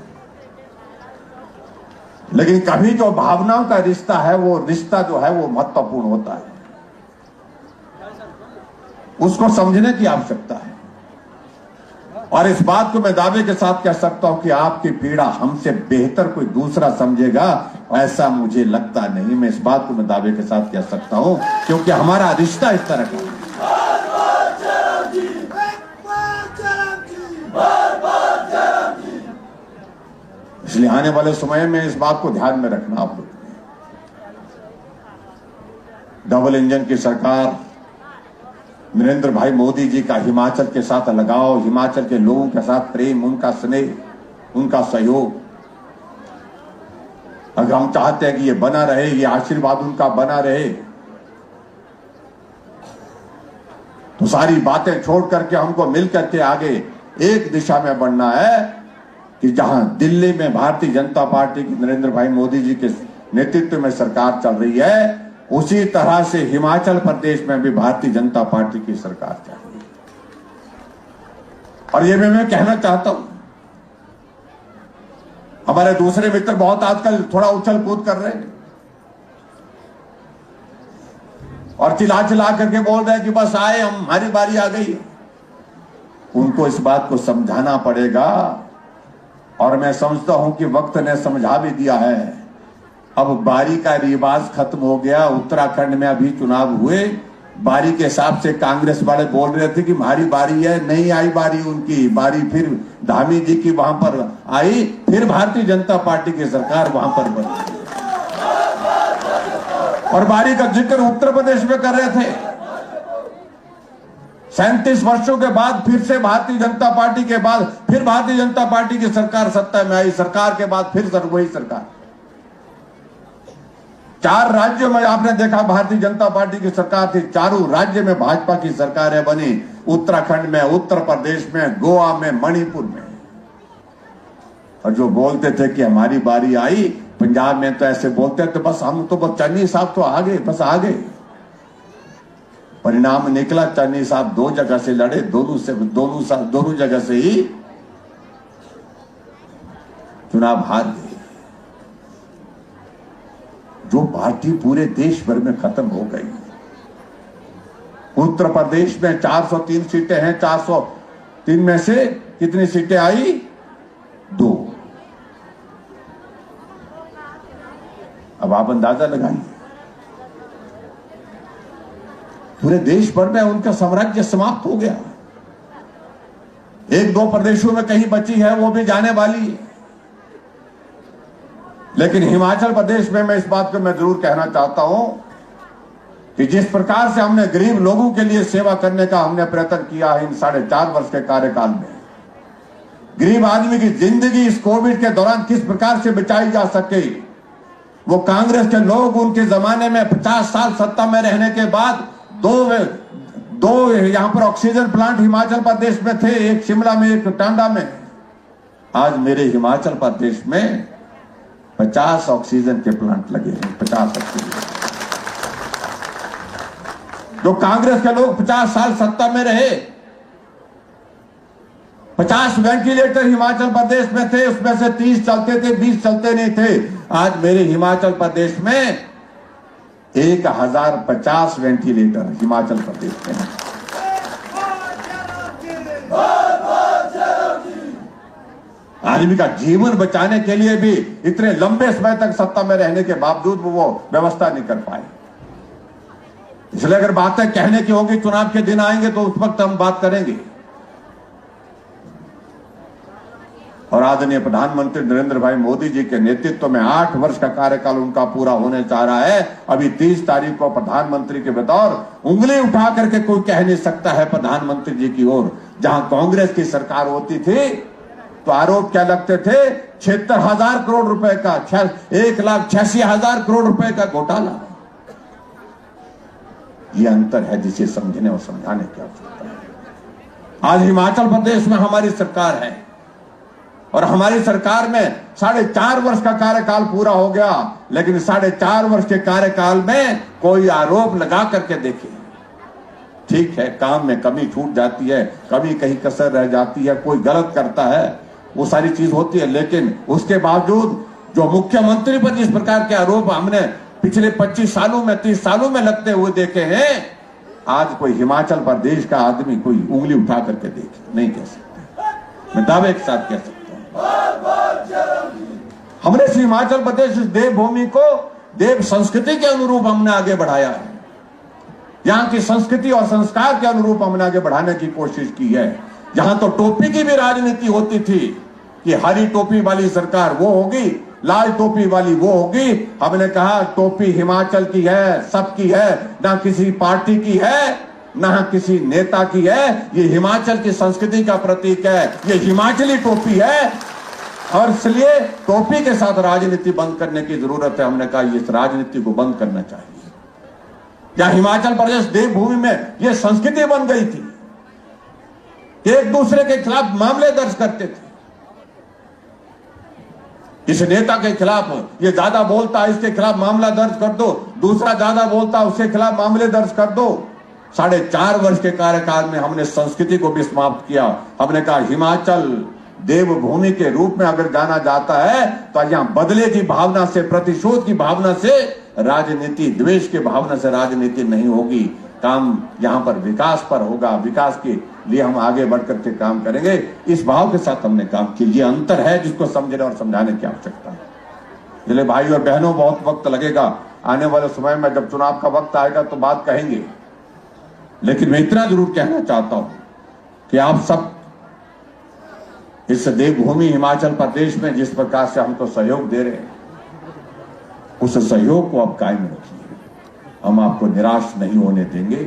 लेकिन कभी जो भावनाओं का रिश्ता है, वो रिश्ता जो है वो महत्वपूर्ण होता है, उसको समझने की आवश्यकता है। और इस बात को मैं दावे के साथ कह सकता हूं कि आपकी पीड़ा हमसे बेहतर कोई दूसरा समझेगा, ऐसा मुझे लगता नहीं। मैं इस बात को मैं दावे के साथ कह सकता हूं, क्योंकि हमारा रिश्ता इस तरह का है। इसलिए आने वाले समय में इस बात को ध्यान में रखना आप लोग। डबल इंजन की सरकार, नरेंद्र भाई मोदी जी का हिमाचल के साथ लगाव, हिमाचल के लोगों के साथ प्रेम, उनका स्नेह, उनका सहयोग, अगर हम चाहते हैं कि ये बना रहे, ये आशीर्वाद उनका बना रहे, तो सारी बातें छोड़ करके हमको मिल करके आगे एक दिशा में बढ़ना है कि जहां दिल्ली में भारतीय जनता पार्टी की नरेंद्र भाई मोदी जी के नेतृत्व में सरकार चल रही है, उसी तरह से हिमाचल प्रदेश में भी भारतीय जनता पार्टी की सरकार चल रही है। और ये मैं कहना चाहता हूं, हमारे दूसरे मित्र बहुत आजकल थोड़ा उछल कूद कर रहे हैं और चिल्ला करके बोल रहे हैं कि बस आए हम, हमारी बारी आ गई। उनको इस बात को समझाना पड़ेगा, और मैं समझता हूं कि वक्त ने समझा भी दिया है। अब बारी का रिवाज खत्म हो गया। उत्तराखंड में अभी चुनाव हुए, बारी के हिसाब से कांग्रेस वाले बोल रहे थे कि हमारी बारी है, नहीं आई बारी उनकी, बारी फिर धामी जी की वहां पर आई, फिर भारतीय जनता पार्टी की सरकार वहां पर बनी। और बारी का जिक्र उत्तर प्रदेश में कर रहे थे। 37 वर्षों के बाद फिर से भारतीय जनता पार्टी के बाद फिर भारतीय जनता पार्टी की सरकार सत्ता में आई, सरकार के बाद फिर वही सरकार। 4 राज्यों में आपने देखा भारतीय जनता पार्टी की सरकार थी, चारों राज्य में भाजपा की सरकारें बनी, उत्तराखंड में, उत्तर प्रदेश में, गोवा में, मणिपुर में। और जो बोलते थे कि हमारी बारी आई, पंजाब में तो ऐसे बोलते थे बस हम तो बस चन्नी साहब तो आ गए, बस आ गए। परिणाम निकला, चन्नी साहब 2 जगह से लड़े, दोनों जगह से ही चुनाव हार गए। जो पार्टी पूरे देश भर में खत्म हो गई। उत्तर प्रदेश में 403 सीटें हैं, 403 में से कितनी सीटें आई? 2। अब आप अंदाजा लगाइए, पूरे देश भर में उनका साम्राज्य समाप्त हो गया। 1-2 प्रदेशों में कहीं बची है, वो भी जाने वाली है। लेकिन हिमाचल प्रदेश में मैं इस बात को मैं जरूर कहना चाहता हूं कि जिस प्रकार से हमने गरीब लोगों के लिए सेवा करने का हमने प्रयत्न किया है इन 4.5 वर्ष के कार्यकाल में, गरीब आदमी की जिंदगी इस कोविड के दौरान किस प्रकार से बचाई जा सके, वो कांग्रेस के लोग उनके जमाने में 50 साल सत्ता में रहने के बाद दो यहां पर ऑक्सीजन प्लांट हिमाचल प्रदेश में थे, एक शिमला में, एक टांडा में। आज मेरे हिमाचल प्रदेश में 50 ऑक्सीजन के प्लांट लगे हैं, 50 ऑक्सीजन। जो कांग्रेस के लोग 50 साल सत्ता में रहे, 50 वेंटिलेटर हिमाचल प्रदेश में थे, उसमें से 30 चलते थे, 20 चलते नहीं थे। आज मेरे हिमाचल प्रदेश में 1050 वेंटिलेटर हिमाचल प्रदेश में। आदमी का जीवन बचाने के लिए भी इतने लंबे समय तक सत्ता में रहने के बावजूद वो व्यवस्था नहीं कर पाए। इसलिए अगर बातें कहने की होगी, चुनाव के दिन आएंगे तो उस वक्त हम बात करेंगे। और आदरणीय प्रधानमंत्री नरेंद्र भाई मोदी जी के नेतृत्व में 8 वर्ष का कार्यकाल उनका पूरा होने जा रहा है। अभी 30 तारीख को प्रधानमंत्री के बतौर उंगली उठा करके कोई कह नहीं सकता है प्रधानमंत्री जी की ओर। जहां कांग्रेस की सरकार होती थी तो आरोप क्या लगते थे? 76,000 करोड़ रुपए का, 1,86,000 करोड़ रुपए का घोटाला। ये अंतर है जिसे समझने और समझाने की आवश्यकता है। आज हिमाचल प्रदेश में हमारी सरकार है और हमारी सरकार में 4.5 वर्ष का कार्यकाल पूरा हो गया, लेकिन 4.5 वर्ष के कार्यकाल में कोई आरोप लगा करके देखे। ठीक है, काम में कमी छूट जाती है, कभी कहीं कसर रह जाती है, कोई गलत करता है, वो सारी चीज होती है, लेकिन उसके बावजूद जो मुख्यमंत्री पर जिस प्रकार के आरोप हमने पिछले 25 सालों में, 30 सालों में लगते हुए देखे हैं, आज कोई हिमाचल प्रदेश का आदमी कोई उंगली उठा करके देखे नहीं कह सकते। मैं दावे के साथ कह सकता हूं, हमने इस हिमाचल प्रदेश इस देवभूमि को देव संस्कृति के अनुरूप हमने आगे बढ़ाया है। यहां की संस्कृति और संस्कार के अनुरूप हमने आगे बढ़ाने की कोशिश की है। जहां तो टोपी की भी राजनीति होती थी कि हरी टोपी वाली सरकार वो होगी, लाल टोपी वाली वो होगी, हमने कहा टोपी हिमाचल की है, सबकी है, ना किसी पार्टी की है, ना किसी नेता की है। ये हिमाचल की संस्कृति का प्रतीक है, ये हिमाचली टोपी है। और इसलिए टोपी के साथ राजनीति बंद करने की जरूरत है। हमने कहा इस राजनीति को बंद करना चाहिए। या हिमाचल प्रदेश देवभूमि में ये संस्कृति बन गई थी, एक दूसरे के खिलाफ मामले दर्ज करते थे। इस नेता के खिलाफ ये ज्यादा बोलता है, इसके खिलाफ मामला दर्ज कर दो, दूसरा ज्यादा बोलता है, उसके खिलाफ मामले दर्ज कर दो। 4.5 वर्ष के कार्यकाल में हमने संस्कृति को भी समाप्त किया। हमने कहा हिमाचल देवभूमि के रूप में अगर जाना जाता है तो यहां बदले की भावना से, प्रतिशोध की भावना से राजनीति, द्वेष की भावना से राजनीति नहीं होगी। काम यहां पर विकास पर होगा, विकास के लिए हम आगे बढ़ करके काम करेंगे। इस भाव के साथ हमने काम किया। ये अंतर है जिसको समझने और समझाने की आवश्यकता है। इसलिए भाई और बहनों, बहुत वक्त लगेगा, आने वाले समय में जब चुनाव का वक्त आएगा तो बात कहेंगे, लेकिन मैं इतना जरूर कहना चाहता हूं कि आप सब इस देवभूमि हिमाचल प्रदेश में जिस प्रकार से हमको सहयोग दे रहे हैं, उस सहयोग को आप कायम रखिए। हम आपको निराश नहीं होने देंगे।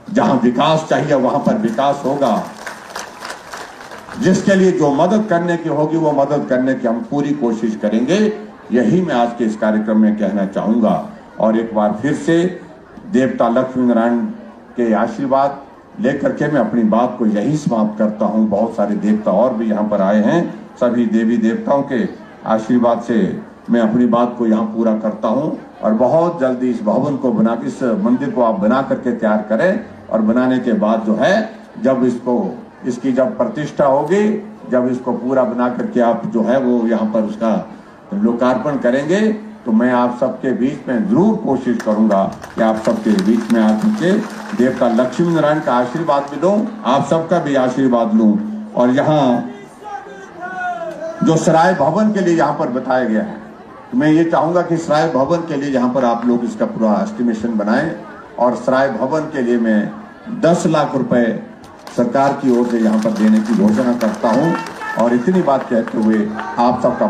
जहां विकास चाहिए वहां पर विकास होगा। जिसके लिए जो मदद करने की होगी वो मदद करने की हम पूरी कोशिश करेंगे। यही मैं आज के इस कार्यक्रम में कहना चाहूंगा। और एक बार फिर से देवता लक्ष्मी नारायण के आशीर्वाद लेकर के मैं अपनी बात को यही समाप्त करता हूं। बहुत सारे देवता और भी यहां पर आए हैं, सभी देवी देवताओं के आशीर्वाद से मैं अपनी बात को यहां पूरा करता हूं। और बहुत जल्दी इस भवन को बना, इस मंदिर को आप बना करके तैयार करें, और बनाने के बाद जो है जब इसकी जब प्रतिष्ठा होगी, जब इसको पूरा बना करके आप जो है वो यहाँ पर उसका लोकार्पण करेंगे, तो मैं आप सबके बीच में जरूर कोशिश करूंगा कि आप सबके बीच में आकर के देवता लक्ष्मी नारायण का आशीर्वाद भी लूं, आप सबका भी आशीर्वाद लूं। और यहाँ जो सराय भवन के लिए यहाँ पर बताया गया है, तो मैं ये चाहूंगा कि सराय भवन के लिए यहाँ पर आप लोग इसका पूरा एस्टिमेशन बनाएं। और सराय भवन के लिए मैं 10 लाख रुपए सरकार की ओर से यहाँ पर देने की घोषणा करता हूँ। और इतनी बात कहते हुए आप सबका